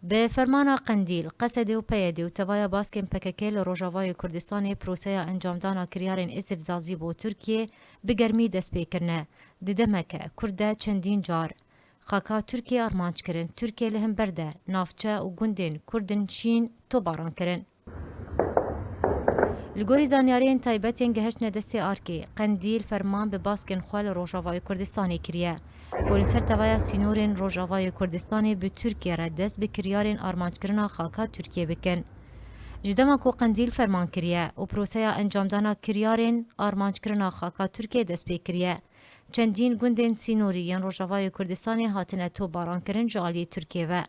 به فرمانا قندیل قصد و پیدی و تبایا باسکن پککه لروجاوای کردستان پروسه انجامدانا کریارین استفزازی بو ترکیه بگرمی دست پیکرنه ددمکه کرده چندین جار خاکا ترکیه ارمانچ کرن ترکیه لهم برده نافچه و گندین کردن چین تو باران کرن لگوری زانیارین تایبتین گهشت ندستی آرکی قندیل فرمان به باسکن خوال روجاوای کردستانی کریه پولیسر توایا سینورین روجاوای کردستانی به ترکیه را دست به کریارین آرمانچ کرنا خاکا ترکیه بکن جدما کو قندیل فرمان کریه و پروسه انجامدانا کریارین آرمانچ کرنا خاکا ترکیه دست به کریه چندین گندین سینوری یان روجاوای کردستانی هاتنه تو باران کرن جالی ترکیه و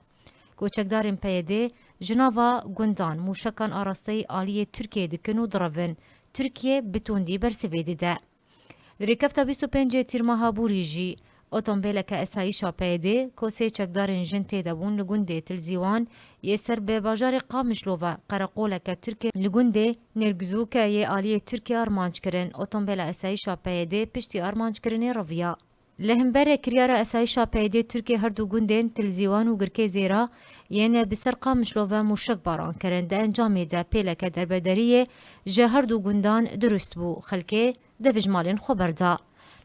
کوچکدارین پیده جناوا گندان موشکان آراسته آلی ترکیه دکن و دروین ترکیه بتوندی برسویده ده. ریکفتا 25 تیر ماها بوریجی اتومبیلک اسایشا پیده کوسه چکدارین جنته دبون لگنده تلزیوان یه سر به باجار قامشلوه قرقولک ترکیه لگنده نرگزو که یه آلی ترکیه ارمانج کرن اتومبیل اسایشا پیده پشتی ارمانج کرنه رویا. لهمبر کریار اسایشا پیده ترکیه هر دو گندین تلزیوان و گرکه زیرا یعنی بسر قامشلوه موشک باران کرن ده انجامی ده پیلک دربدریه جه هر دو گندان درست بو خلکه ده وجمالین خبرده.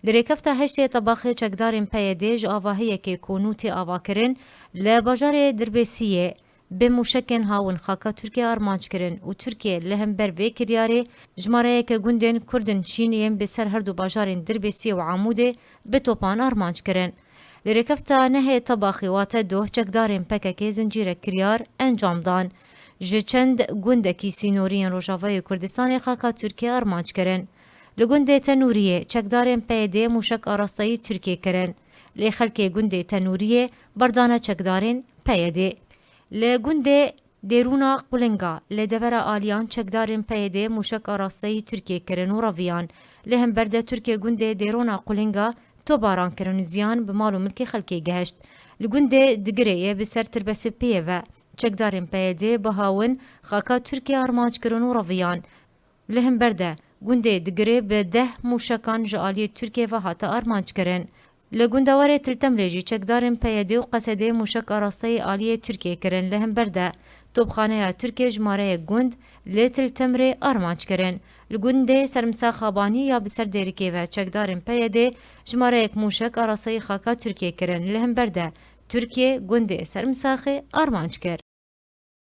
لریکفتا هشتی طباخی چکدارین پیده جو آواهیه که کونوتی آوا کرن لباجار دربسیه به موشکن هاون خاکا ترکیه ارمانچ کرن و ترکیه لهمبر وی کریاره جماره که گندن کردن چینیم به سر هر دو باجارین دربسیه و عموده به توپان ارمانچ کرن. لریکفتا نهی طباخی واتا دوه چکدارین پکک زنجیره کریار انجام دان. جه چند گندکی سینورین روجاوای کردستان خاکا ترکیه ارمانچ کرن. لگنده تنوریه چکدارین پیده موشک آراستایی ترکیه کرن. لی خلک گنده تنوریه بردانه چکدارین پیده. لگنده دیرونا قلنگا لدور آلیان چکدارین پیده موشک آراستایی ترکیه کرن و رویان. لهم برده ترکیه گنده دیرونا قلنگا تو باران کرن زیان به مال و ملک خلکی گهشت. لگنده دگریه بسر تربسی پیه و چکدارین پیده بهاون خاکا ترکیه ارمانچ کرن و رویان. لهم برده گنده دگره به 10 موشکان جالی ترکیه و حتی ارمانچ کرن. لگندواره تلتم ریجی چکدارن پیاده و قصده موشک آراسته آلی ترکیه کرن لهم برده توبخانه ترکیه جماره گند لتلتم ری ارمانچ کرن. لگنده سرمسا خابانی یا بسر دیرکی و چکدارن پیاده جماره یک موشک آراسته خاکا ترکیه کرن لهم برده ترکیه گنده سرمساخ ارمانچ کرد.